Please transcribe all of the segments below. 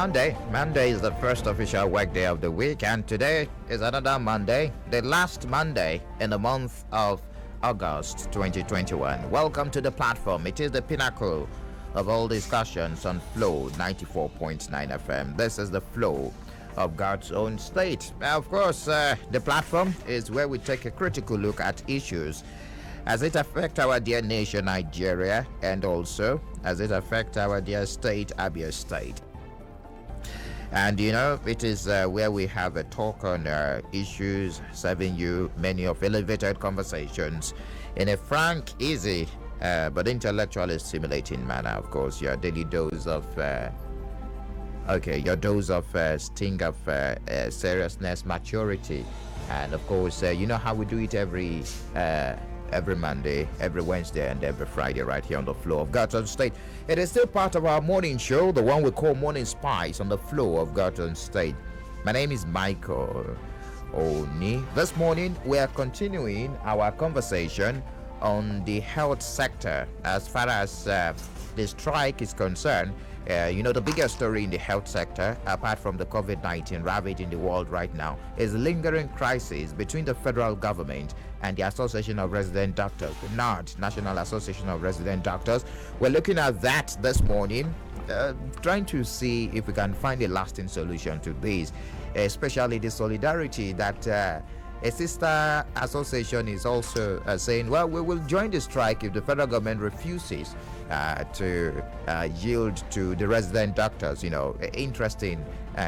Monday. Monday is the first official work day of the week, and today is another Monday, the last Monday in the month of August 2021. Welcome to the platform. It is the pinnacle of all discussions on Flow 94.9 FM. This is the Flow of God's own state. Of course, the platform is where we take a critical look at issues as it affects our dear nation, Nigeria, and also as it affects our dear state, Abia State. And you know, it is where we have a talk on issues, serving you many of elevated conversations in a frank, easy, but intellectually stimulating manner. Of course, your daily dose of your dose of sting of seriousness, maturity, and of course, you know how we do it every Monday, every Wednesday, and every Friday right here on the Flow of God's own state. It is still part of our morning show, the one we call Morning Spice on the Flow of God's own state. My name is Michael Oni. This morning, we are continuing our conversation on the health sector as far as the strike is concerned. The biggest story in the health sector, apart from the COVID-19 ravaging the world right now, is the lingering crisis between the federal government and the Association of Resident Doctors, the Nard, National Association of Resident Doctors. We're looking at that this morning, trying to see if we can find a lasting solution to this, especially the solidarity that a sister association is also saying, well, we will join the strike if the federal government refuses to yield to the resident doctors. Interesting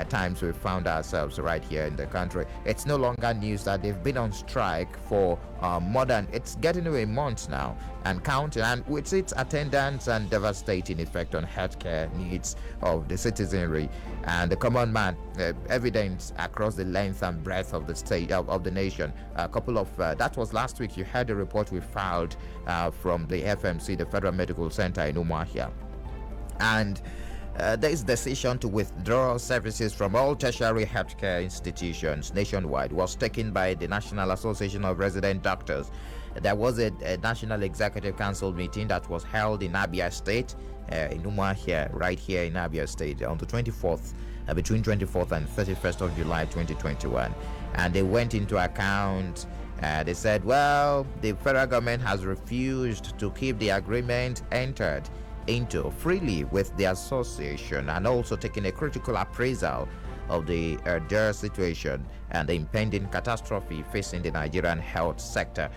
times we've found ourselves right here in the country. It's no longer news that they've been on strike for more than, it's getting to a month now and counting, and with its attendance and devastating effect on healthcare needs of the citizenry and the common man, evidence across the length and breadth of the state of the nation. A couple of that was last week. You had a report we filed from the FMC, the Federal Medical Center in Umuahia, and this decision to withdraw services from all tertiary healthcare institutions nationwide was taken by the National Association of Resident Doctors. There was a National Executive Council meeting that was held in Abia State, in Umuahia, right here in Abia State, on the 24th, between 24th and 31st of July 2021. And they went into account. They said, well, the federal government has refused to keep the agreement entered into freely with the association, and also taking a critical appraisal of the dire situation and the impending catastrophe facing the Nigerian health sector.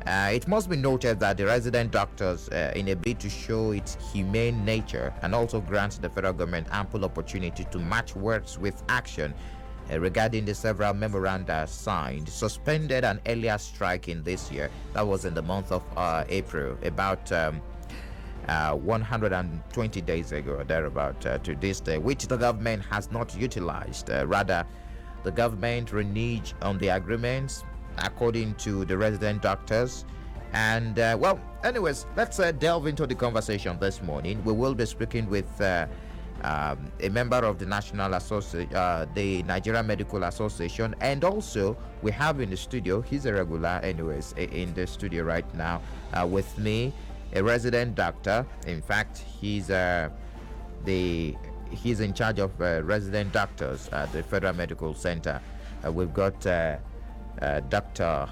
It must be noted that the resident doctors, in a bid to show its humane nature and also grant the federal government ample opportunity to match words with action regarding the several memoranda signed, suspended an earlier strike in this year. That was in the month of April, about 120 days ago or thereabout, to this day, which the government has not utilized. Rather, the government reneged on the agreements, according to the resident doctors. And anyways, let's delve into the conversation this morning. We will be speaking with a member of the the Nigerian Medical Association, and also we have in the studio, he's a regular anyways in the studio right now with me, a resident doctor. In fact, he's in charge of resident doctors at the Federal Medical Center. We've got Dr.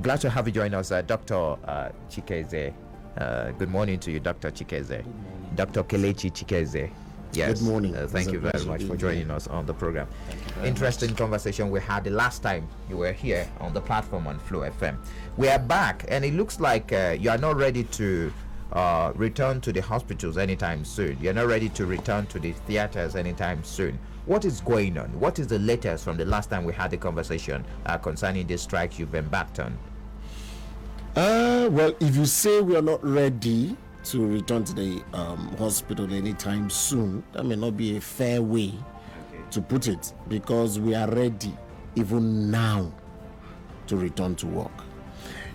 Glad to have you join us, Dr. Chikeze. Good morning to you, Dr. Chikeze. Dr. Kelechi Chikeze. Yes. Good morning. Thank you very much for joining us on the program. Interesting conversation we had the last time you were here on the platform on Flow FM. We are back, and it looks like you are not ready to return to the hospitals anytime soon. You're not ready to return to the theaters anytime soon. What is going on? What is the latest from the last time we had the conversation concerning the strikes you've embarked on? Well, if you say we are not ready to return to the hospital anytime soon, that may not be a fair way to put it, because we are ready even now to return to work.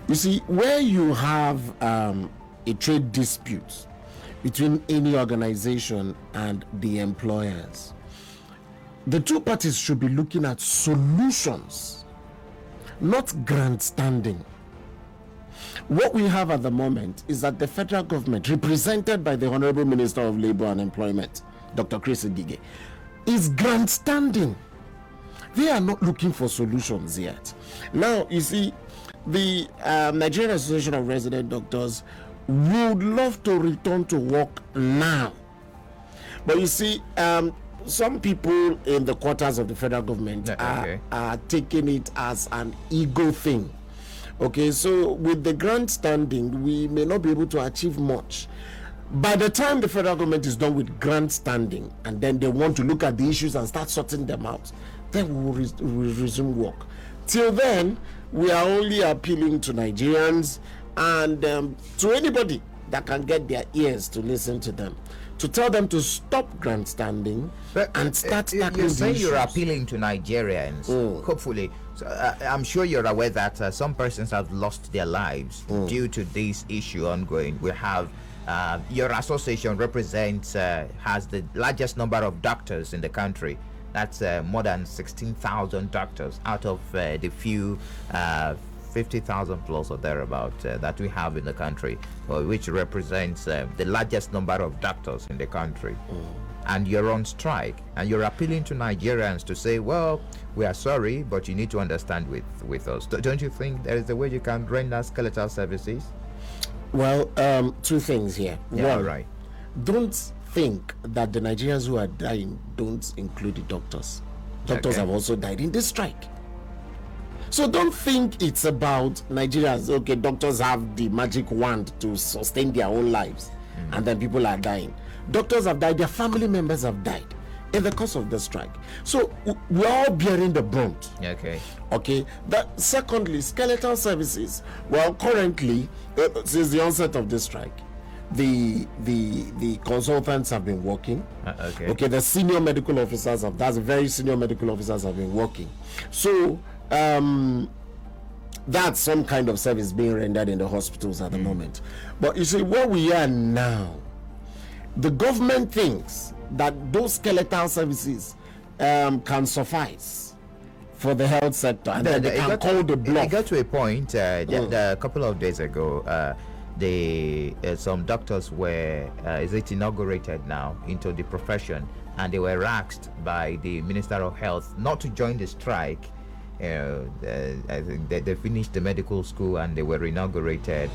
You see, where you have a trade dispute between any organization and the employers, the two parties should be looking at solutions, not grandstanding. What we have at the moment is that the federal government, represented by the Honorable Minister of Labor and Employment, Dr. Chris Ngige, is grandstanding. They are not looking for solutions yet. Now, you see, the Nigerian Association of Resident Doctors would love to return to work now. But you see, some people in the quarters of the federal government are taking it as an ego thing. Okay, so with the grandstanding, we may not be able to achieve much. By the time the federal government is done with grandstanding, and then they want to look at the issues and start sorting them out, then we will resume work. Till then, we are only appealing to Nigerians and to anybody that can get their ears to listen to them, to tell them to stop grandstanding and start tackling you say the you're issues. appealing to Nigerians. Hopefully, so, I'm sure you're aware that some persons have lost their lives due to this issue ongoing. We have your association has the largest number of doctors in the country. That's more than 16,000 doctors out of the few 50,000 plus or thereabout that we have in the country, which represents the largest number of doctors in the country. And you're on strike, and you're appealing to Nigerians to say, well, we are sorry, but you need to understand with us. Don't you think there is a way you can render skeletal services? Well, two things here. Yeah, One, right. don't think that the Nigerians who are dying don't include the doctors. Doctors have also died in this strike. So don't think it's about Nigerians. Okay, doctors have the magic wand to sustain their own lives, and then people are dying. Doctors have died, their family members have died in the course of the strike. So we're all bearing the brunt. Okay. That secondly, skeletal services. Well, currently, since the onset of this strike, the consultants have been working. Okay, the senior medical officers have. That's very senior medical officers have been working. So that's some kind of service being rendered in the hospitals at the moment. But you see, where we are now, the government thinks that those skeletal services can suffice for the health sector, and then they can call the bluff. It got to a point a couple of days ago. Some doctors were inaugurated now into the profession, and they were asked by the Minister of Health not to join the strike. I think they finished the medical school and they were inaugurated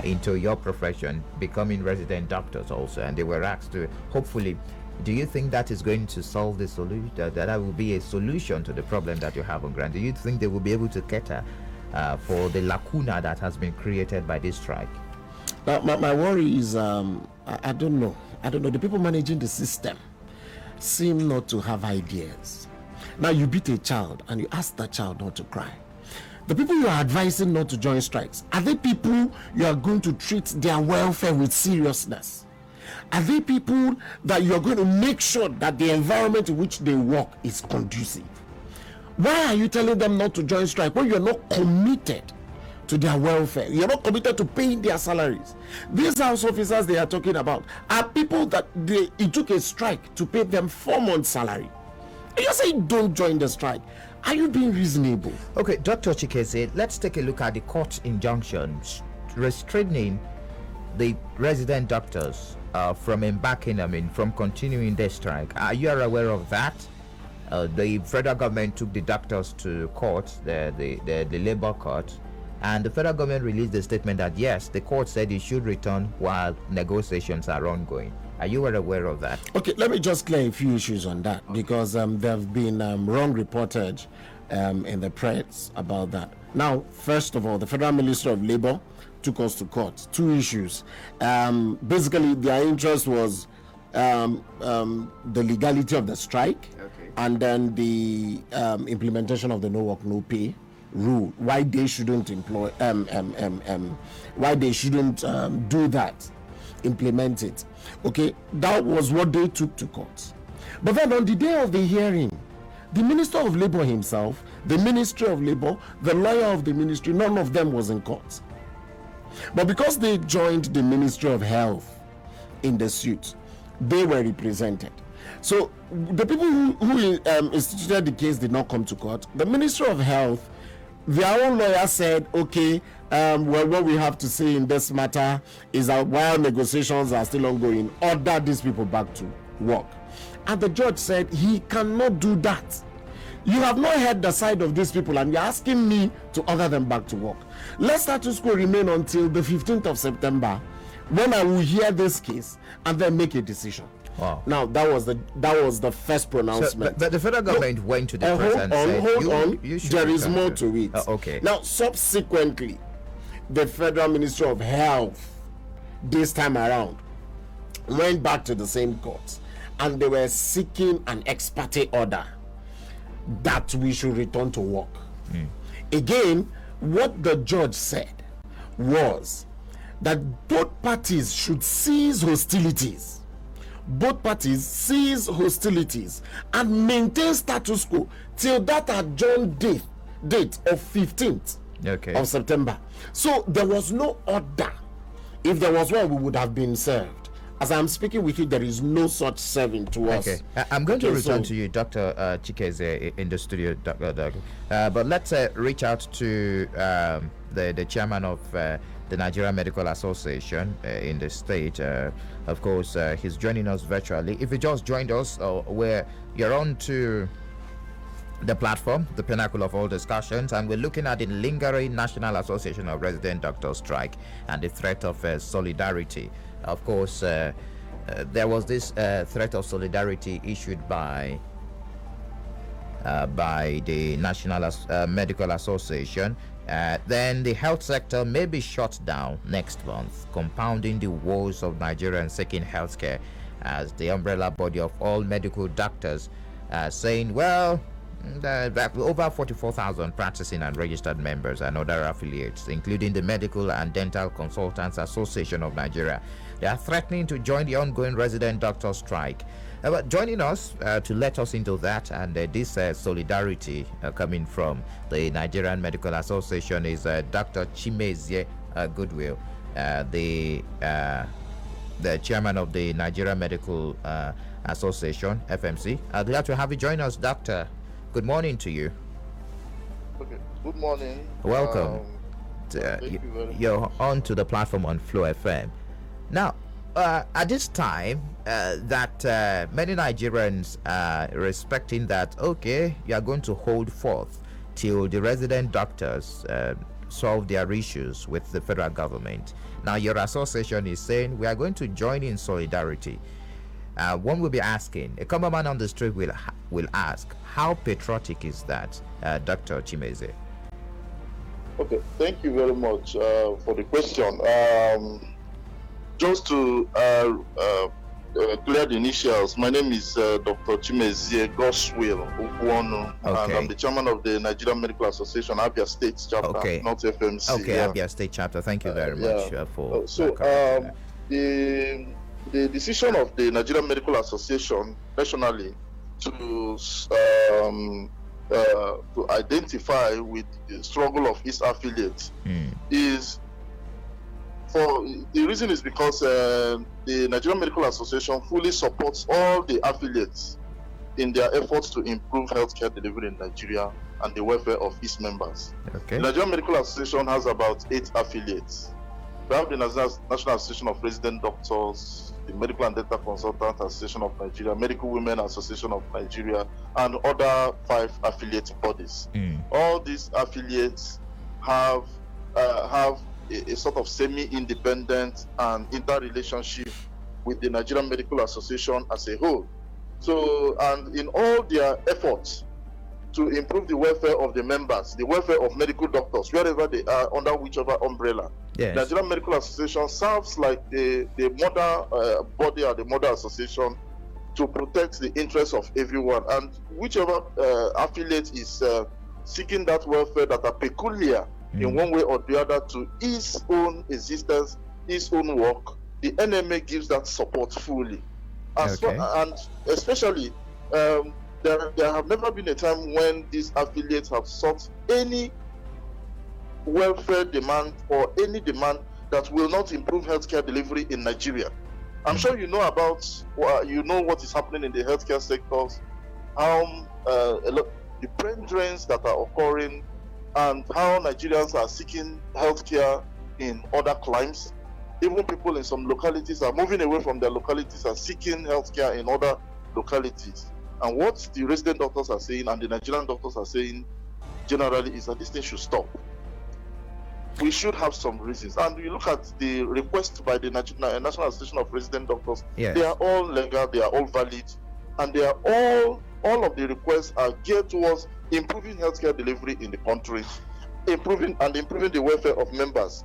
into your profession, becoming resident doctors also, and they were asked to hopefully. Do you think that is going to solve the solution? That will be a solution to the problem that you have on ground? Do you think they will be able to cater for the lacuna that has been created by this strike? My worry is I don't know. The people managing the system seem not to have ideas. Now you beat a child and you ask that child not to cry. The people you are advising not to join strikes, are they people you are going to treat their welfare with seriousness? Are they people that you are going to make sure that the environment in which they work is conducive? Why are you telling them not to join strike when you are not committed to their welfare? You're not committed to paying their salaries. These house officers they are talking about are people that it took a strike to pay them 4 months' salary. You're saying don't join the strike. Are you being reasonable? Okay, Dr. Chikeze, let's take a look at the court injunctions restraining the resident doctors from embarking, from continuing their strike. Are you aware of that? The federal government took the doctors to court, the labor court, and the federal government released a statement that yes, the court said it should return while negotiations are ongoing. Are you aware of that? Okay, let me just clear a few issues on that, because there have been wrong reportage in the press about that. Now, first of all, the Federal Ministry of Labor took us to court. 2 issues. Basically, their interest was the legality of the strike, and then the implementation of the no work no pay rule. Why they shouldn't employ why they shouldn't do that, implement it. Okay, that was what they took to court. But then on the day of the hearing, the Minister of Labor himself, the Ministry of Labor, the lawyer of the ministry, none of them was in court. But because they joined the Ministry of Health in the suit, they were represented. So the people who instituted the case did not come to court. The Ministry of Health, their own lawyer said, okay, well, what we have to say in this matter is that while negotiations are still ongoing, order these people back to work. And the judge said he cannot do that. You have not heard the side of these people, and you're asking me to order them back to work. Let status quo remain until the 15th of September, when I will hear this case and then make a decision. Wow. Now that was the first pronouncement. But the federal government went to the press and said, hold on. There is more to to it. Okay. Now, subsequently, the Federal Ministry of Health, this time around, went back to the same court, and they were seeking an ex parte order that we should return to work. Again, what the judge said was that both parties should cease hostilities. Both parties cease hostilities and maintain status quo till that adjourned date of 15th of September. So there was no order. If there was one, we would have been served. As I'm speaking with you, there is no such serving to us. Okay, I'm going to return to you, Dr. Chikeze, in the studio, Dr. But let's reach out to the chairman of the Nigerian Medical Association in the state. Of course, he's joining us virtually. If you just joined us, where you're on to the platform, the pinnacle of all discussions, and we're looking at the lingering National Association of Resident Doctors strike and the threat of solidarity. Of course, there was this threat of solidarity issued by the National Medical Association. Then the health sector may be shut down next month, compounding the woes of Nigerians seeking healthcare, as the umbrella body of all medical doctors saying, well, over 44,000 practicing and registered members and other affiliates, including the Medical and Dental Consultants Association of Nigeria, they are threatening to join the ongoing resident doctor strike. But joining us to let us into that and this solidarity coming from the Nigerian Medical Association is Dr. Chimezie Goodwill, the chairman of the Nigerian Medical Association, FMC. I'd like to have you join us, Doctor. Good morning to you. Okay. Good morning. Welcome. You're on to the platform on Flow FM. Now, at this time, that many Nigerians are respecting that, okay, you are going to hold forth till the resident doctors solve their issues with the federal government. Now, your association is saying we are going to join in solidarity. One will be asking, a common man on the street will ask, how patriotic is that, Dr. Chimeze? Okay, thank you very much for the question. Just to clear the initials, my name is Dr. Chimezie Godswill Ukwono, and I'm the chairman of the Nigerian Medical Association, Abia State chapter, not FMC. Okay, Abia State chapter. Thank you very much for the decision of the Nigerian Medical Association nationally to identify with the struggle of its affiliates is, for the reason is because the Nigerian Medical Association fully supports all the affiliates in their efforts to improve healthcare delivery in Nigeria and the welfare of its members. The Nigerian Medical Association has about 8 affiliates. We have the National Association of Resident Doctors, the Medical and Dental Consultants Association of Nigeria, Medical Women Association of Nigeria, and other 5 affiliate bodies. All these affiliates have a sort of semi-independent and interrelationship with the Nigerian Medical Association as a whole. So, and in all their efforts to improve the welfare of the members, the welfare of medical doctors, wherever they are, under whichever umbrella, Nigerian Medical Association serves like the mother body or the mother association to protect the interests of everyone. And whichever affiliate is seeking that welfare that are peculiar in one way or the other to his own existence, his own work, the NMA gives that support fully. And especially, there have never been a time when these affiliates have sought any welfare demand or any demand that will not improve healthcare delivery in Nigeria. I'm sure you know about, what is happening in the healthcare sectors, how the brain drains that are occurring, and how Nigerians are seeking healthcare in other climes. Even people in some localities are moving away from their localities and seeking healthcare in other localities. And what the resident doctors are saying and the Nigerian doctors are saying generally is that this thing should stop. We should have some reasons. And you look at the request by the National Association of Resident Doctors, yes. They are all legal, they are all valid, and they are all of the requests are geared towards improving healthcare delivery in the country, improving the welfare of members.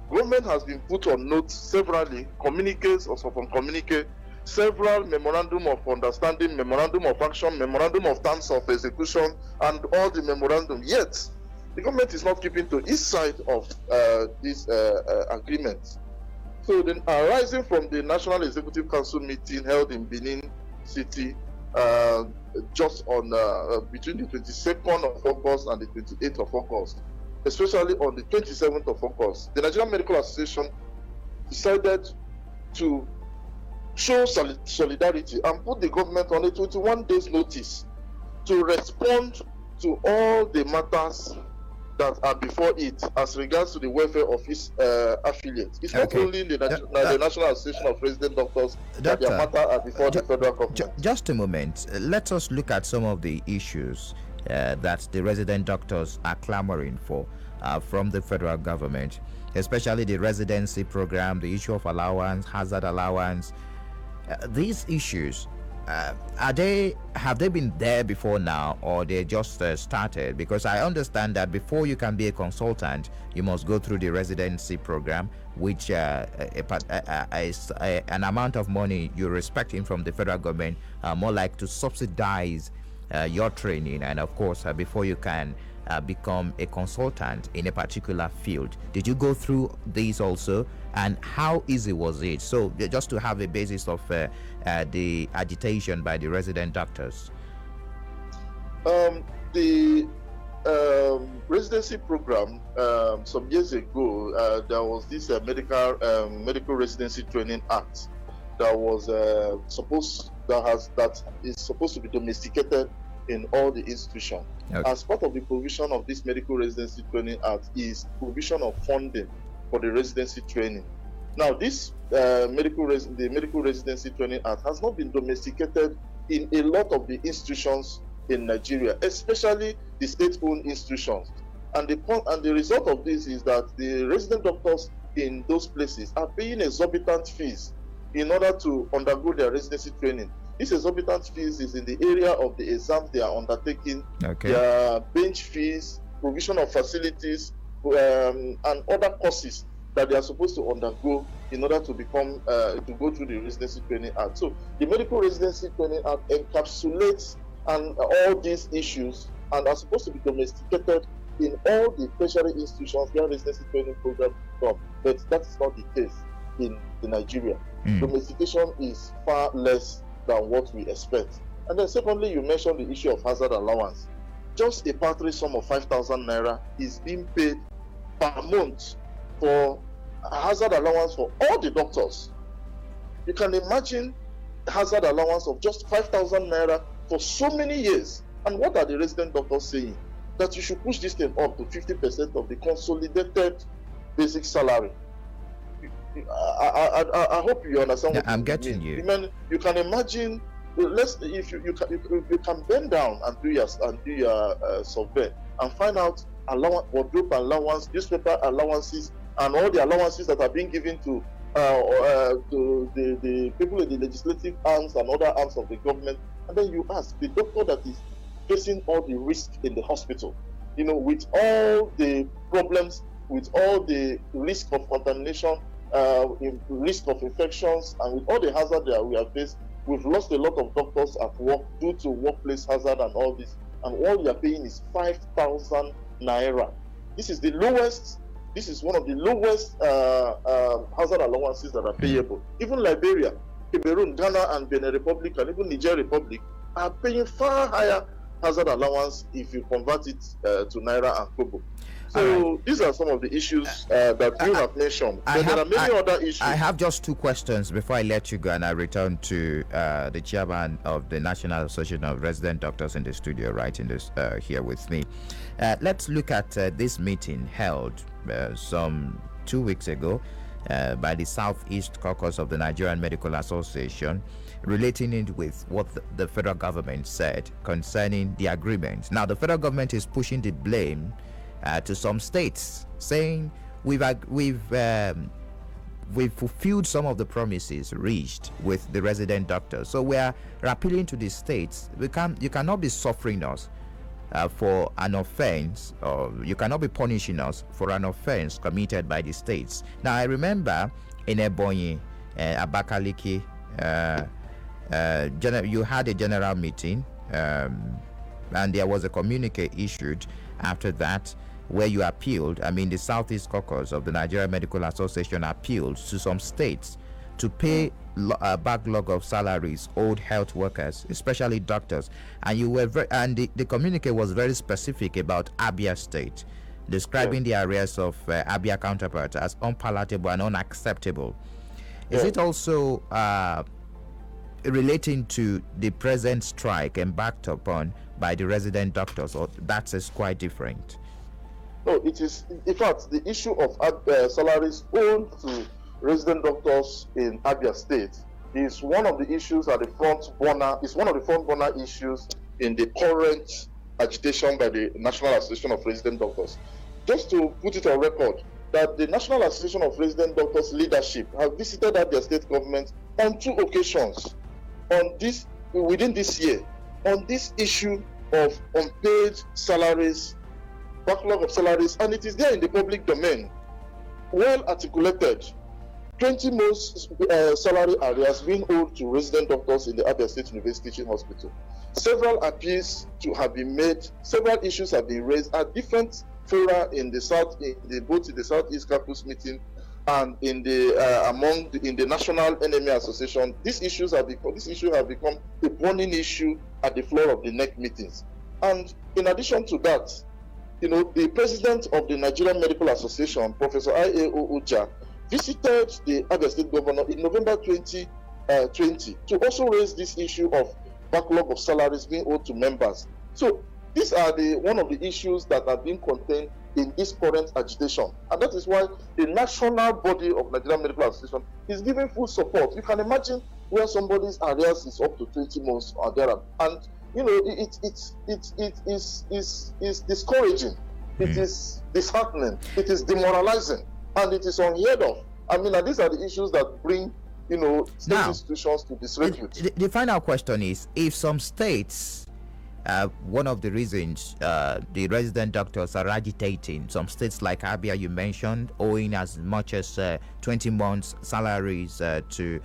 Government has been put on note severally, communiques or from communique, several memorandum of understanding, memorandum of action, memorandum of terms of execution, and all the memorandum. Yet, the government is not keeping to its side of this agreement. So, then arising from the National Executive Council meeting held in Benin City, just on between the 22nd of August and the 28th of August, especially on the 27th of August, the Nigerian Medical Association decided to show solidarity and put the government on a 21 days notice to respond to all the matters that are before it as regards to the welfare of its affiliates. It's not only the National Association of Resident Doctors that their matter are before the federal government. Just a moment. Let us look at some of the issues that the resident doctors are clamoring for from the federal government, especially the residency program, the issue of allowance, hazard allowance. These issues, have they been there before now, or they just started? Because I understand that before you can be a consultant, you must go through the residency program, which is an amount of money you're expecting from the federal government, more like to subsidize your training, and of course before you can become a consultant in a particular field. Did you go through these also, and how easy was it? So just to have a basis of the agitation by the resident doctors. The residency program, some years ago, there was this medical residency training act that was supposed to be domesticated in all the institutions. Okay. As part of the provision of this medical residency training act is provision of funding for the residency training. Now, this medical residency training act has not been domesticated in a lot of the institutions in Nigeria, especially the state-owned institutions. And the result of this is that the resident doctors in those places are paying exorbitant fees in order to undergo their residency training. This exorbitant fees is in the area of the exams they are undertaking, their bench fees, provision of facilities, and other courses that they are supposed to undergo in order to become to go through the Residency Training Act. So the Medical Residency Training Act encapsulates all these issues and are supposed to be domesticated in all the tertiary institutions where residency training programs come. But that is not the case in Nigeria. Domestication is far less than what we expect. And then secondly, you mentioned the issue of hazard allowance. Just a paltry sum of 5,000 naira is being paid per month for hazard allowance for all the doctors. You can imagine hazard allowance of just 5,000 naira for so many years. And what are the resident doctors saying? That you should push this thing up to 50% of the consolidated basic salary. I hope you understand what I'm getting you. You can imagine, if you can bend down and do your survey and find out wardrobe allowance, newspaper allowances, and all the allowances that are being given to the people in the legislative arms and other arms of the government, and then you ask the doctor that is facing all the risk in the hospital, with all the problems, with all the risk of contamination, risk of infections, and with all the hazard that we have faced. We've lost a lot of doctors at work due to workplace hazard and all this, and all you are paying is 5,000 naira. This is the lowest. This is one of the lowest hazard allowances that are payable. Even Liberia, Cameroon, Ghana, and Benin Republic, and even Niger Republic are paying far higher hazard allowance if you convert it to naira and kobo. So these are some of the issues that you have mentioned. But there are many other issues. I have just two questions before I let you go, and I return to the chairman of the National Association of Resident Doctors in the studio, right in this here with me. Let's look at this meeting held some 2 weeks ago by the Southeast Caucus of the Nigerian Medical Association, relating it with what the federal government said concerning the agreement. Now, the federal government is pushing the blame to some states, saying we've fulfilled some of the promises reached with the resident doctors. So we are appealing to the states. You cannot be suffering us for an offense, or you cannot be punishing us for an offense committed by the states. Now, I remember in Ebonyi, Abakaliki, you had a general meeting, and there was a communique issued after that, where you appealed. I mean, the Southeast Caucus of the Nigerian Medical Association appealed to some states to pay a backlog of salaries owed health workers, especially doctors. And you were the communique was very specific about Abia State, describing the arrears of Abia counterparts as unpalatable and unacceptable. Is it also relating to the present strike embarked upon by the resident doctors, or that is quite different? No, it is, in fact, the issue of salaries owed to resident doctors in Abia State is one of the issues at the front burner, is one of the front burner issues in the current agitation by the National Association of Resident Doctors. Just to put it on record, that the National Association of Resident Doctors leadership have visited Abia State government on 2 occasions within this year on this issue of unpaid salaries, backlog of salaries, and it is there in the public domain, well articulated. 20 most salary arrears being owed to resident doctors in the Abia State University Teaching Hospital. Several appeals to have been made, several issues have been raised at different fora in the both in the Southeast Caucus meeting and in the in the National NMA Association. These issues have become a burning issue at the floor of the NEC meetings. And in addition to that, the president of the Nigerian Medical Association, Professor I.A.O. Uja, visited the Abia State governor in November 2020 to also raise this issue of backlog of salaries being owed to members. So these are one of the issues that are being contained in this current agitation, and that is why the national body of Nigerian Medical Association is giving full support. You can imagine where somebody's arrears is up to 20 months or there, and it is discouraging, it is disheartening, it is demoralizing, and it is unheard of. I mean, and these are the issues that bring state institutions to disrepute. The final question is, if some states, one of the reasons the resident doctors are agitating, some states like Abia you mentioned, owing as much as 20 months salaries to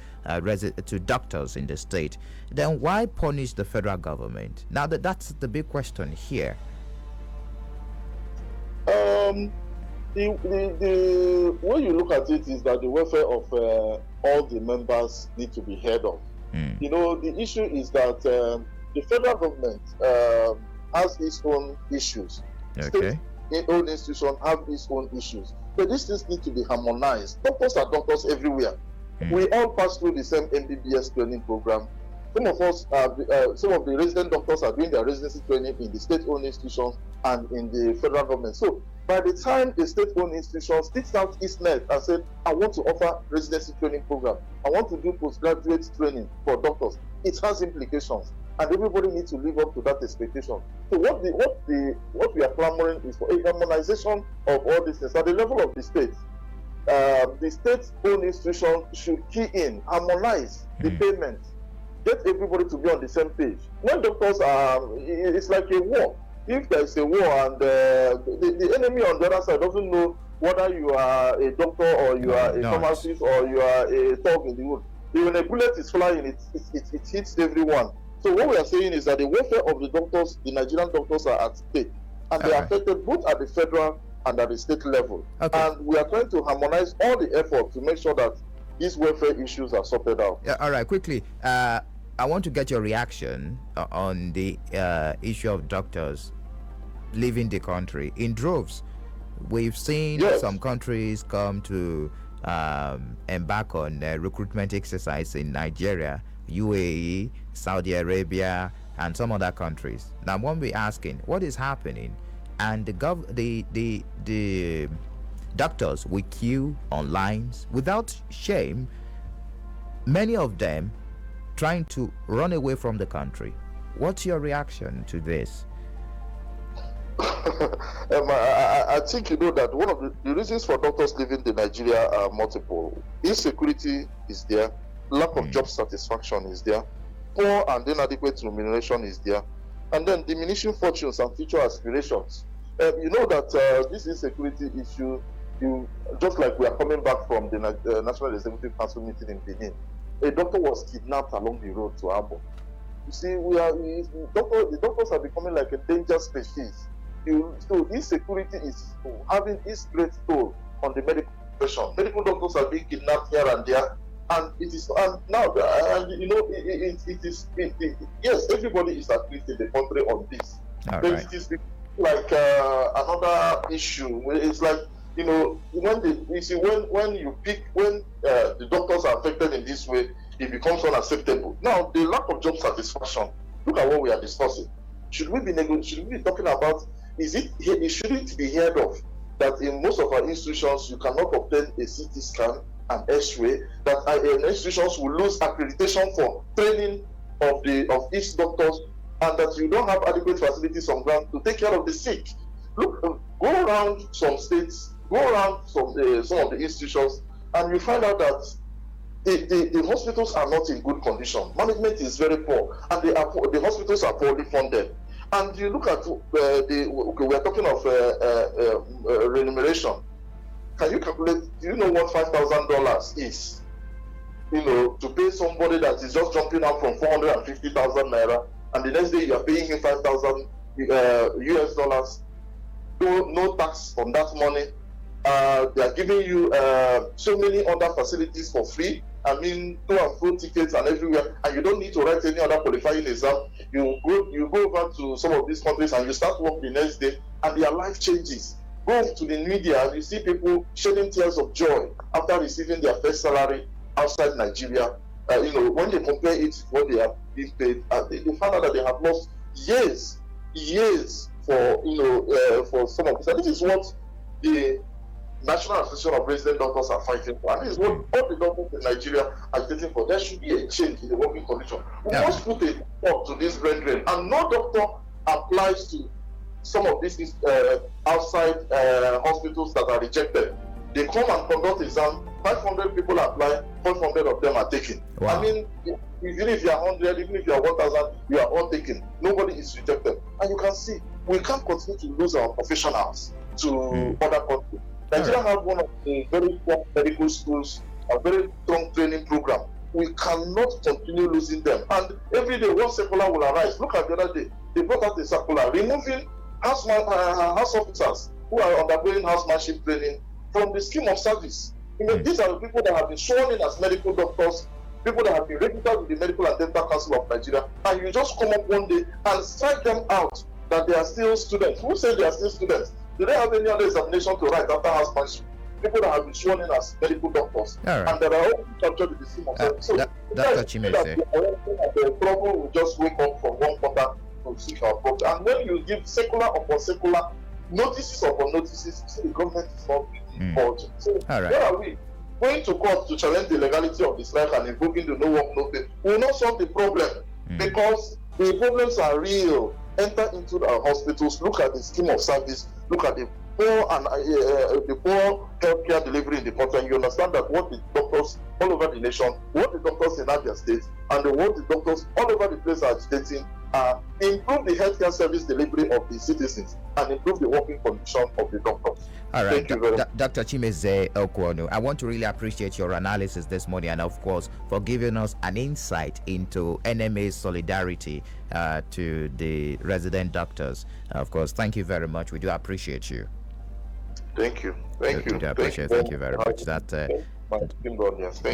doctors in the state, then why punish the federal government? Now that's the big question here. The way you look at it is that the welfare of all the members need to be heard of. The issue is that the federal government has its own issues. Okay. State own institutions have its own issues. But these things need to be harmonized. Doctors are doctors everywhere. We all pass through the same MBBS training program. Some of us, some of the resident doctors are doing their residency training in the state-owned institutions and in the federal government. So by the time the state-owned institution sticks out its neck and said, I want to offer residency training program, I want to do postgraduate training for doctors, it has implications. And everybody needs to live up to that expectation. So what we are clamoring is for a harmonization of all these things at the level of the states. The state-owned institution should key in, harmonize the payments, get everybody to be on the same page. When doctors it's like a war. If there is a war and the enemy on the other side doesn't know whether you are a doctor or you are a pharmacist or you are a thug in the wood, when a bullet is flying, it hits everyone. So what we are saying is that the welfare of the doctors, the Nigerian doctors, are at stake, and they are affected both at the federal and at the state level. Okay. And we are trying to harmonize all the effort to make sure that these welfare issues are sorted out. Yeah, all right, quickly. I want to get your reaction on the issue of doctors leaving the country in droves. We've seen some countries come to embark on recruitment exercise in Nigeria, UAE, Saudi Arabia, and some other countries. Now, one we're asking, what is happening? And the Doctors will queue on lines without shame, many of them trying to run away from the country. What's your reaction to this? I think you know that one of the reasons for doctors leaving the Nigeria are multiple. Insecurity is there, lack of job satisfaction is there, poor and inadequate remuneration is there, and then diminishing fortunes and future aspirations. You know that this insecurity issue, just like we are coming back from the National Executive Council meeting in Benin, a doctor was kidnapped along the road to Abo. You see, the doctors are becoming like a danger species. So insecurity is having its great toll on the medical profession. Medical doctors are being kidnapped here and there, and it is now, and you know, yes, everybody is at least in the country on this. All but right. it is like another issue. It's like, you know, when the doctors are affected in this way, it becomes unacceptable. Now, the lack of job satisfaction. Look at what we are discussing. Should we be talking about? It shouldn't be heard of that in most of our institutions you cannot obtain a CT scan and X-ray. That institutions will lose accreditation for training of each doctors, and that you don't have adequate facilities on ground to take care of the sick. Look, go around some states, go around some of the institutions, and you find out that the hospitals are not in good condition. Management is very poor, and the hospitals are poorly funded. And you look at we are talking of remuneration. Can you calculate? Do you know what $5,000 is? You know, to pay somebody that is just jumping out from 450,000 naira, and the next day you are paying him 5,000 US dollars. No tax on that money. They are giving you so many other facilities for free. I mean, to and fro tickets and everywhere, and you don't need to write any other qualifying exam. You go over to some of these countries and you start work the next day, and their life changes. Go to the media and you see people shedding tears of joy after receiving their first salary outside Nigeria. You know, when they compare it with what they have been paid, they find out that they have lost years for for some of this. And this is what the National Association of Resident Doctors are fighting for, and this is what all the doctors in Nigeria are fighting for. There should be a change in the working condition. We must put a stop to this brethren, and no doctor applies to some of these outside hospitals that are rejected. They come and conduct exam. 500 people apply, 500 of them are taken. Wow. I mean, even if you are 100, even if you are 1,000, you are all taken. Nobody is rejected, and you can see we can't continue to lose our professionals to other countries. Nigeria have one of the very strong medical schools, a very strong training program. We cannot continue losing them. And every day, one circular will arise. Look at the other day, they brought out a circular removing house officers who are undergoing housemanship training from the scheme of service. You know, these are the people that have been sworn in as medical doctors, people that have been registered with the Medical and Dental Council of Nigeria, and you just come up one day and strike them out that they are still students. Who said they are still students? Do they have any other examination to write after housemanship? People that have been sworn in as medical doctors, and there are all captured in the scheme of service. So, Dr. Chimeze, the problem will just wake up from one quarter to seek our problem. And when you give secular upon secular, notices upon notices, you see the government is not really involved. So where are we? Going to court to challenge the legality of this life and invoking the no work, no pay will not solve the problem, because the problems are real. Enter into our hospitals, look at the scheme of service, look at the poor and the poor healthcare delivery in the country, and you understand that what the doctors all over the nation, what the doctors in Abia State, and what the doctors all over the place are agitating improve the healthcare service delivery of the citizens and improve the working condition of the doctors. All right, Dr. Chimeze Okwonu, I want to really appreciate your analysis this morning, and of course for giving us an insight into NMA's solidarity to the resident doctors. Of course, thank you very much. We do appreciate you. Thank you. Thank you. We do appreciate. Thank you very much.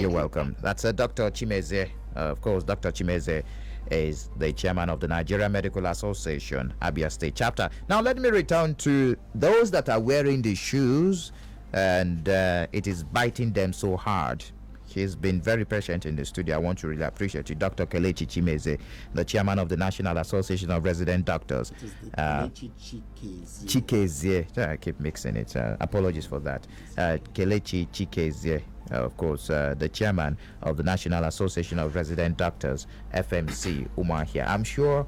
You're welcome. That's Dr. Chimeze. Of course, Dr. Chimeze is the chairman of the Nigeria Medical Association, Abia State chapter. Now, let me return to those that are wearing the shoes and it is biting them so hard. He's been very patient in the studio. I want to really appreciate you. Dr. Kelechi Chimeze, the chairman of the National Association of Resident Doctors. It is the Kelechi Chikezie. Chikezie. I keep mixing it. Apologies for that. Kelechi Chikezie, of course, the chairman of the National Association of Resident Doctors, FMC, Umahia. I'm sure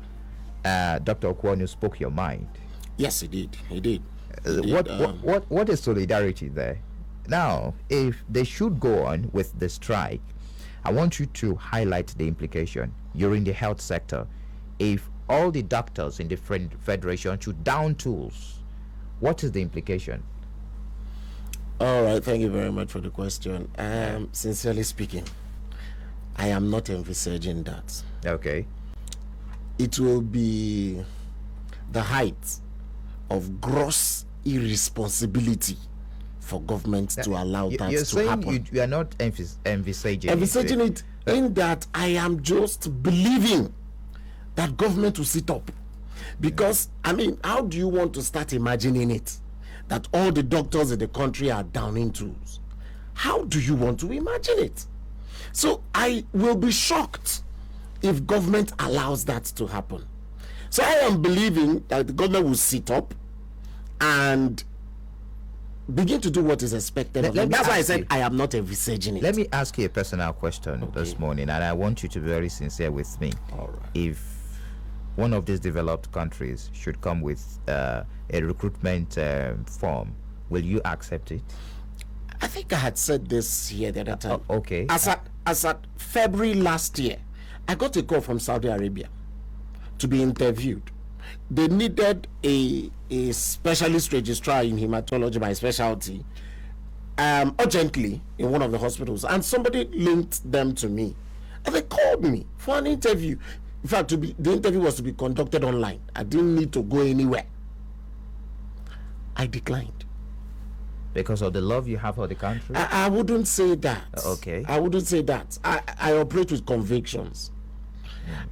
Dr. Okwonu spoke your mind. Yes, he did. He did. What is solidarity there? Now, if they should go on with the strike, I want you to highlight the implication. You're in the health sector. If all the doctors in different federations should down tools, what is the implication? All right, thank you very much for the question. Sincerely speaking, I am not envisaging that. Okay. It will be the height of gross irresponsibility for government to allow that to happen. You are not envisaging it in that I am just believing that government will sit up. Because, I mean, how do you want to start imagining it? That all the doctors in the country are downing tools. How do you want to imagine it? So I will be shocked if government allows that to happen. So I am believing that the government will sit up and begin to do what is expected of them. That's why I said I am not envisaging it. Let me ask you a personal question this morning, and I want you to be very sincere with me. All right. If one of these developed countries should come with a recruitment form, will you accept it? I think I had said this here the other time. Okay. As at February last year, I got a call from Saudi Arabia to be interviewed. They needed a specialist registrar in hematology, my specialty, urgently in one of the hospitals, and somebody linked them to me, and they called me for an interview. In fact, the interview was to be conducted online. I didn't need to go anywhere. I declined. Because of the love you have for the country? I wouldn't say that. Okay. I wouldn't say that. I operate with convictions.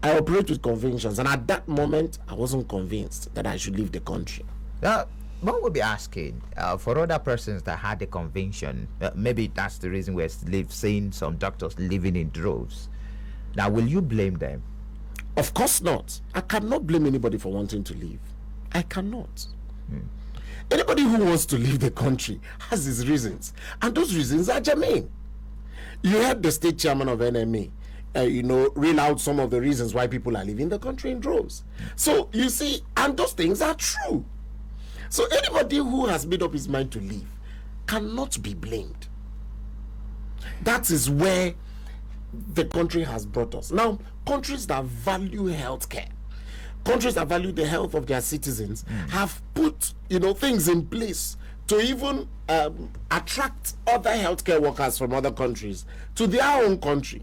I operate with convictions, and at that moment, I wasn't convinced that I should leave the country. Now, one would be asking for other persons that had the conviction, maybe that's the reason we're seeing some doctors living in droves. Now, will you blame them? Of course not. I cannot blame anybody for wanting to leave. I cannot. Anybody who wants to leave the country has his reasons, and those reasons are germane. You heard the state chairman of NMA reel out some of the reasons why people are leaving the country in droves. So you see, and those things are true. So anybody who has made up his mind to leave cannot be blamed. That is where the country has brought us. Now, countries that value healthcare, countries that value the health of their citizens, have put things in place to even attract other healthcare workers from other countries to their own country.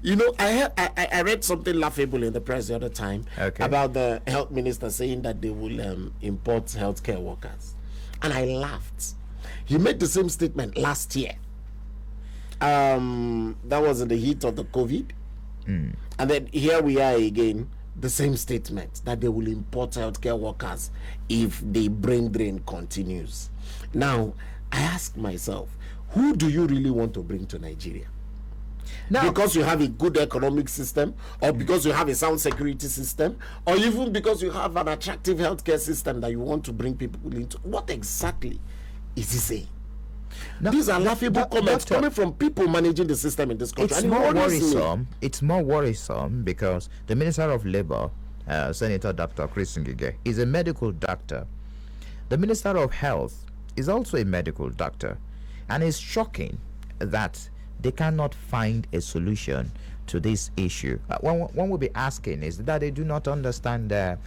I read something laughable in the press the other time about the health minister saying that they will import healthcare workers, and I laughed. He made the same statement last year. That was in the heat of the COVID, and then here we are again, the same statement that they will import healthcare workers if the brain drain continues. Now, I ask myself, who do you really want to bring to Nigeria? Now, because you have a good economic system, or because you have a sound security system, or even because you have an attractive healthcare system that you want to bring people into? What exactly is he saying? These are laughable comments coming from people managing the system in this country. It's more worrisome. It's more worrisome because the Minister of Labor, Senator Dr. Chris Ngige, is a medical doctor. The Minister of Health is also a medical doctor, and it's shocking that they cannot find a solution to this issue. One will be asking is that they do not understand the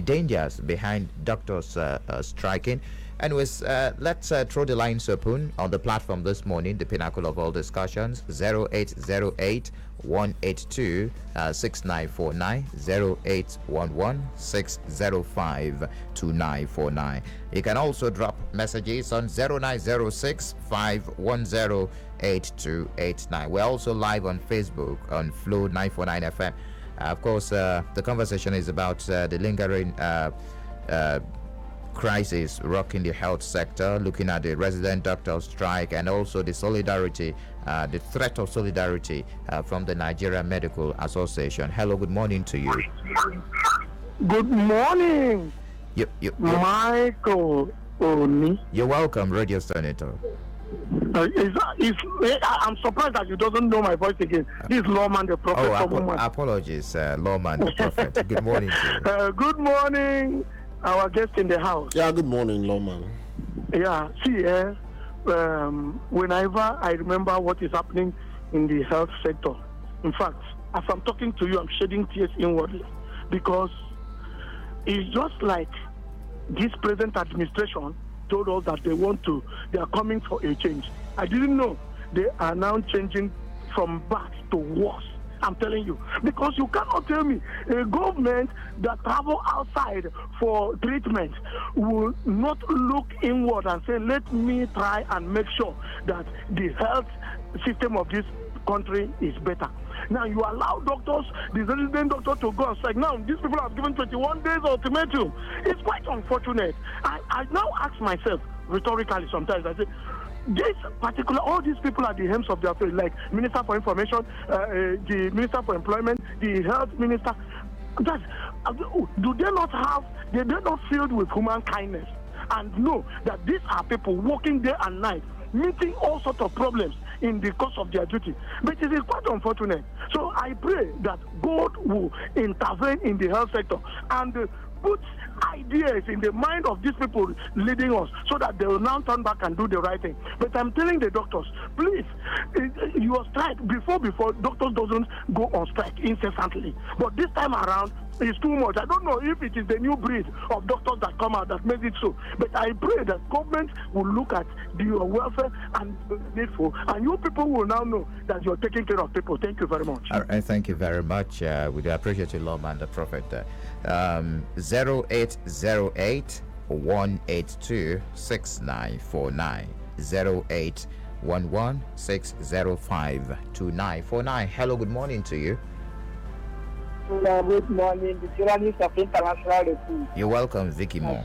dangers behind doctors striking. Anyways, let's throw the lines open on the platform this morning, the pinnacle of all discussions, 0808 182 6949, 0811 605 2949. You can also drop messages on 0906 510 8289. We're also live on Facebook on Flow 949 FM. Of course, the conversation is about the lingering crisis rocking the health sector, looking at the resident doctor strike, and also the solidarity, the threat of solidarity from the Nigeria Medical Association. Hello, good morning to you. Good morning, Michael Oni. You're welcome, Radio Senator. I'm surprised that you doesn't know my voice again. This lawman, the prophet. Apologies, lawman, the prophet. Good morning to you. Good morning, our guest in the house. Yeah, good morning, lawman. Yeah, see, whenever I remember what is happening in the health sector, in fact, as I'm talking to you, I'm shedding tears inwardly, because it's just like this present administration told us that they are coming for a change. I didn't know they are now changing from bad to worse. I'm telling you, because you cannot tell me a government that travel outside for treatment will not look inward and say, let me try and make sure that the health system of this country is better. Now you allow doctors, the resident doctor, to go on strike. Now these people have given 21 days ultimatum. It's quite unfortunate. I now ask myself rhetorically sometimes, I say, all these people are the hems of their field, like Minister for Information, the Minister for Employment, the Health Minister. They're not filled with human kindness and know that these are people working day and night, meeting all sorts of problems in the course of their duty. But it is quite unfortunate. So I pray that God will intervene in the health sector and put ideas in the mind of these people leading us, so that they will now turn back and do the right thing. But I'm telling the doctors, please, your strike, before doctors doesn't go on strike incessantly. But this time around, it's too much. I don't know if it is the new breed of doctors that come out that makes it so. But I pray that government will look at your welfare and needful, and you people will now know that you're taking care of people. Thank you very much. All right, thank you very much. We do appreciate you, lawman, the prophet. 0808 182 6949 0811 605 2949. Hello, good morning to you. Good morning, the journalist of international recruit. You're welcome, Vicky Moore.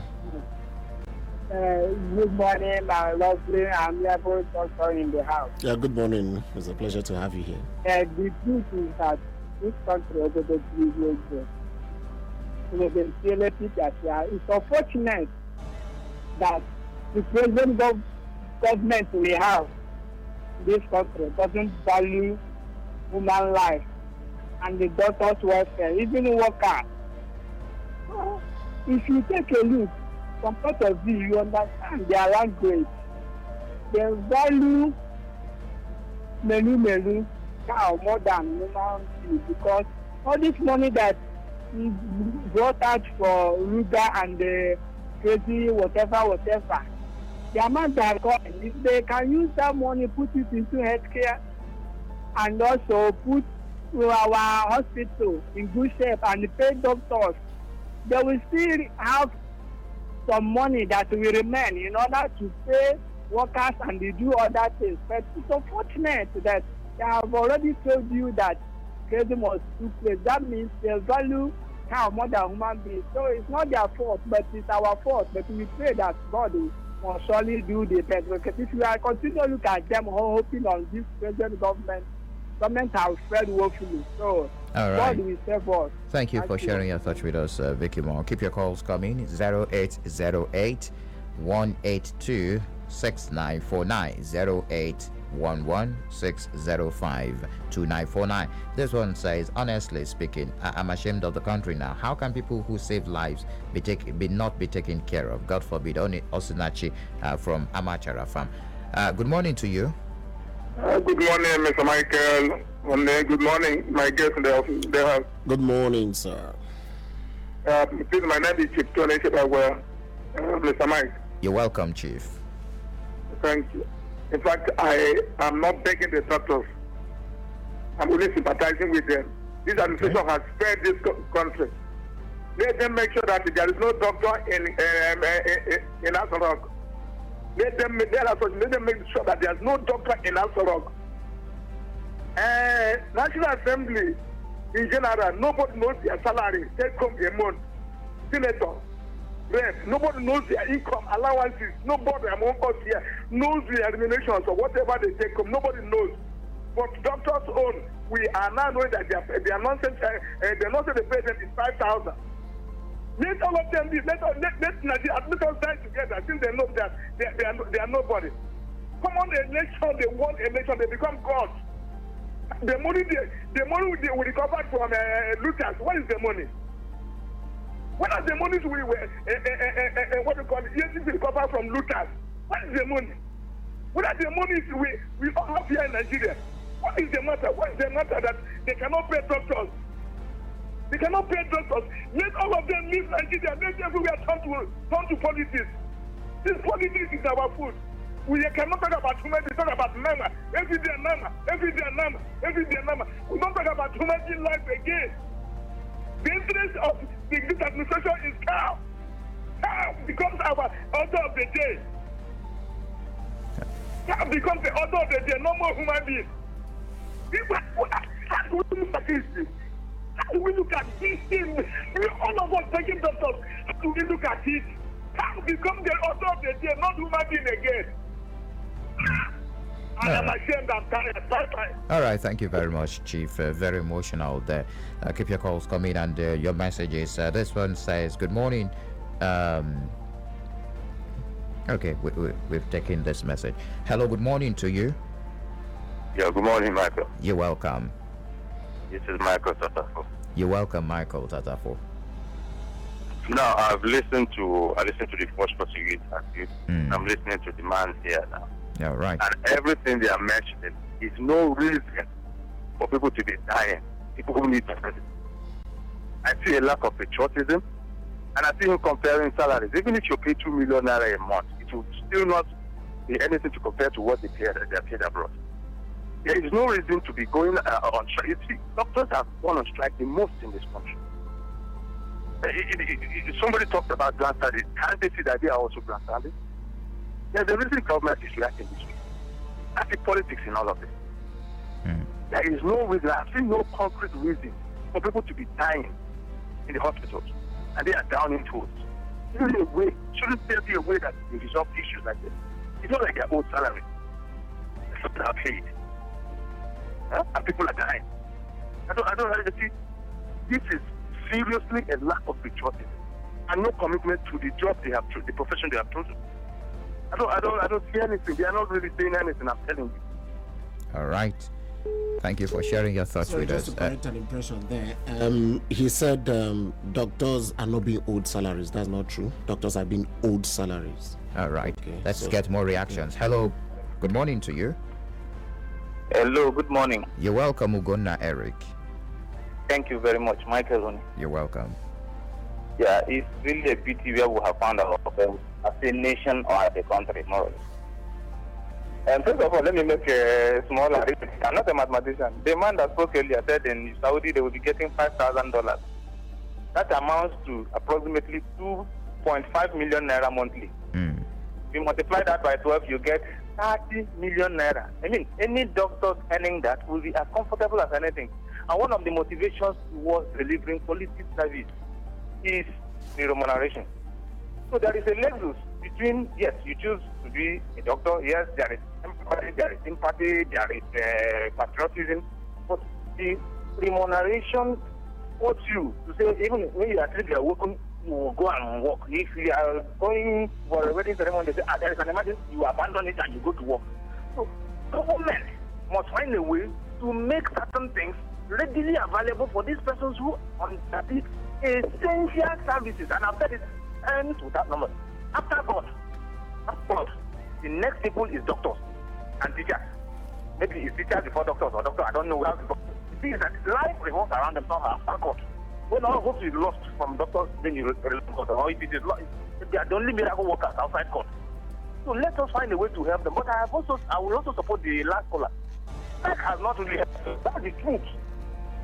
Good morning, my lovely and amiable doctor in the house. Yeah, good morning. It's a pleasure to have you here. The truth is that this country is a really good. It's unfortunate that the present government we have in this country doesn't value human life and the doctor's welfare, even workers. If you take a look from part of view, you understand their language. They value melu cow more than human being, because all this money that is brought out for Ruga and the crazy whatever, the amount they are calling, if they can use that money, put it into healthcare and also put our hospital in good shape and pay doctors, they will still have some money that will remain in order to pay workers and they do other things. But it's unfortunate that they have already told you that crazy must take place. That means they value cow more than human beings. So it's not their fault, but it's our fault. But we pray that God will surely do the best. Because if we are continue to look at them hoping on this present government have failed woefully. So all right. God will save us. Thank you for sharing your thoughts with us, Vicky Moore. Keep your calls coming. 0808 182 6949 0811 605 2949. This one says, honestly speaking, I'm ashamed of the country now. How can people who save lives not be taken care of? God forbid. Osinachi from Amachara Farm. Good morning to you. Good morning, Mr. Michael. Good morning, my guest in the house. Good morning, sir. Please, my name is Chief Tony Shepawell. Mr. Mike. You're welcome, Chief. Thank you. In fact, I am not begging the doctors. I'm only sympathizing with them. This administration has spared this country. Let them make sure that there is no doctor in Asarok. Let them make sure that there's no doctor in Asarok. National Assembly, in general, nobody knows their salary. Take home a month. Senator, rent. Nobody knows their income, allowances. Nobody among us here knows their remunerations or whatever they take home. Nobody knows. But doctors' own, we are now knowing that their nonsense, the nonsense they pay them is 5,000. Let all of them be. Let us die together since they know that they are nobody. Come on, the election, they won election, they become gods. The money we recovered from looters. What is the money? What are the monies we were what do you call it? Yes, we recovered from looters. What is the money? What are the monies we all have here in Nigeria? What is the matter? What is the matter that they cannot pay doctors? They cannot pay doctors. Let all of them leave Nigeria. Let everywhere turn to politics. This politics is our food. We cannot talk about human beings, talk about Nama. Every day Nama. We don't talk about human life again. The interest of this administration is cow. Cow becomes our order of the day. Cow becomes the order of the day. No more human beings. How do we look at this thing? How do we look at this thing? All of us taking doctors. How do we look at it? Cow becomes the order of the day, not human being again. I am ashamed. I'm tired. Bye-bye. All right, thank you very much, Chief. Very emotional there. Keep your calls coming and your messages. This one says, good morning. Okay, we've taken this message. Hello, good morning to you. Yeah, good morning, Michael. You're welcome. This is Michael Tatafo. You're welcome, Michael Tatafo. Now, I listened to the first person you interviewed. I'm listening to the man here now. Yeah, right. And everything they are mentioning is no reason for people to be dying. People who need services. I see a lack of patriotism, and I see him comparing salaries. Even if you pay 2 million naira a month, it will still not be anything to compare to what they are paid abroad. There is no reason to be going on strike. You see, doctors have gone on strike the most in this country. Somebody talked about grandstanding. Can't they see that they are also grandstanding? There's a reason government is reacting this way. That's the politics in all of this. There is no reason, I've seen no concrete reason for people to be dying in the hospitals. And they are down in tools. Shouldn't there be a way that they resolve issues like this? It's not like their old salary. People are paid. And people are dying. I don't really see. This is seriously a lack of patriotism and no commitment to the job they have, the profession they have chosen. I don't see anything. They are not really saying anything. I'm telling you. All right. Thank you for sharing your thoughts with us. Just to correct an impression there, he said doctors are not being owed salaries. That's not true. Doctors are being owed salaries. All right. Let's get more reactions. Hello. Good morning to you. Hello. Good morning. You're welcome, Ugonna Eric. Thank you very much, Michael. You're welcome. Yeah, it's really a pity where we have found ourselves as a nation or as a country, more or less. And first of all, let me make a small arithmetic. I'm not a mathematician. The man that spoke earlier said in Saudi they will be getting $5,000. That amounts to approximately 2.5 million naira monthly. If you multiply that by 12, you get 30 million naira. I mean, any doctor earning that will be as comfortable as anything. And one of the motivations towards delivering quality service is the remuneration. So there is a nexus between, yes, you choose to be a doctor, yes, there is sympathy, there is patriotism, but the remuneration forces you to say, even when you are still working, you will go and work. If you are going for a wedding ceremony, they say, there is an emergency, you abandon it and you go to work. So government must find a way to make certain things readily available for these persons who undertake essential services. And I've said it ends with that number. After God, the next people is doctors and teachers. Maybe it's teachers before doctors or doctors, I don't know how to. The thing is that life revolves around themselves after God. When all hope is lost from doctors, then you rely on God. Or if it is lost, they are the only miracle workers outside God. So let us find a way to help them. But I will also support the last caller. That has not really helped. That's the truth.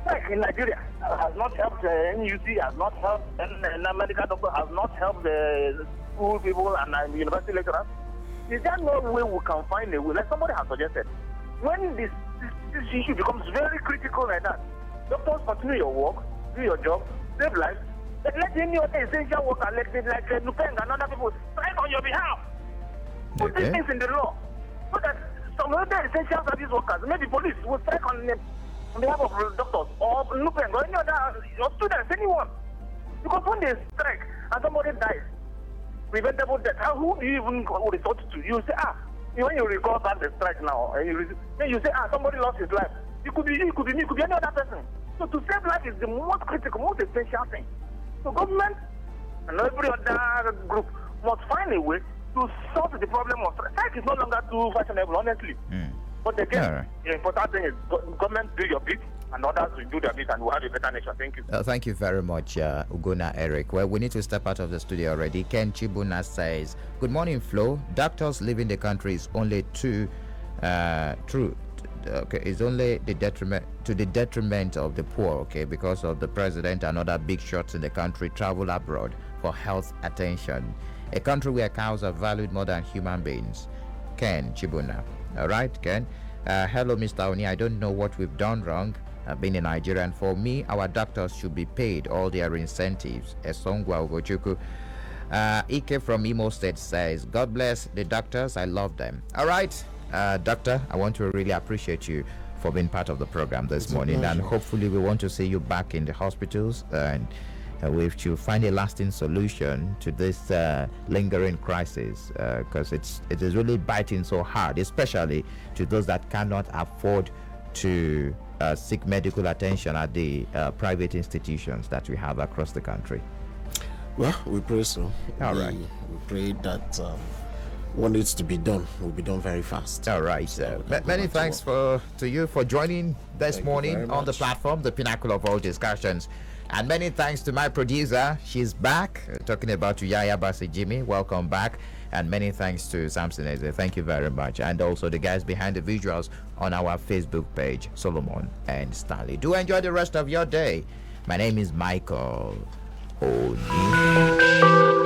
Like in Nigeria, has not helped NUC, has not helped, and medical doctor has not helped the school people and university lecturers. Is there no way we can find a way, like somebody has suggested, when this issue becomes very critical like that, doctors continue your work, do your job, save lives, But let any other essential worker, like Nupeng and other people, strike on your behalf. Put these things in the law. So that some other essential service workers, maybe police, will strike on behalf of doctors or Nupeng or any other or students, anyone. Because when they strike and somebody dies, preventable death, who do you even resort to? You say, when you recall back the strike now, and you say, somebody lost his life. It could be you, it could be me, it could be any other person. So to save life is the most critical, most essential thing. So government and every other group must find a way to solve the problem of strike. Is no longer too fashionable, honestly. But again, the important thing is government do your bit and others will do their bit and we'll have a better nation. Thank you. Thank you very much, Ugona Eric. Well, we need to step out of the studio already. Ken Chibuna says, good morning, Flo. Doctors leaving the country is only true. Okay, it's only the detriment of the poor, okay, because of the president and other big shots in the country travel abroad for health attention. A country where cows are valued more than human beings. Ken Chibuna. All right, Ken. Hello, Mr. Oni. I don't know what we've done wrong. Being a Nigerian, for me, our doctors should be paid all their incentives. Esongwa Ugochukwu. Ike from Imo State says, God bless the doctors. I love them. All right, Doctor, I want to really appreciate you for being part of the program this morning. And hopefully we want to see you back in the hospitals and we should find a lasting solution to this lingering crisis, because it is really biting so hard, especially to those that cannot afford to seek medical attention at the private institutions that we have across the country. Well, we pray so. All right. We pray that what needs to be done will be done very fast. All right. So many thanks to you for joining this morning on the platform, the pinnacle of all discussions. And many thanks to my producer. She's back, talking about Yaya Basi Jimmy. Welcome back. And many thanks to Samson Eze. Thank you very much. And also the guys behind the visuals on our Facebook page, Solomon and Stanley. Do enjoy the rest of your day. My name is Michael Oni.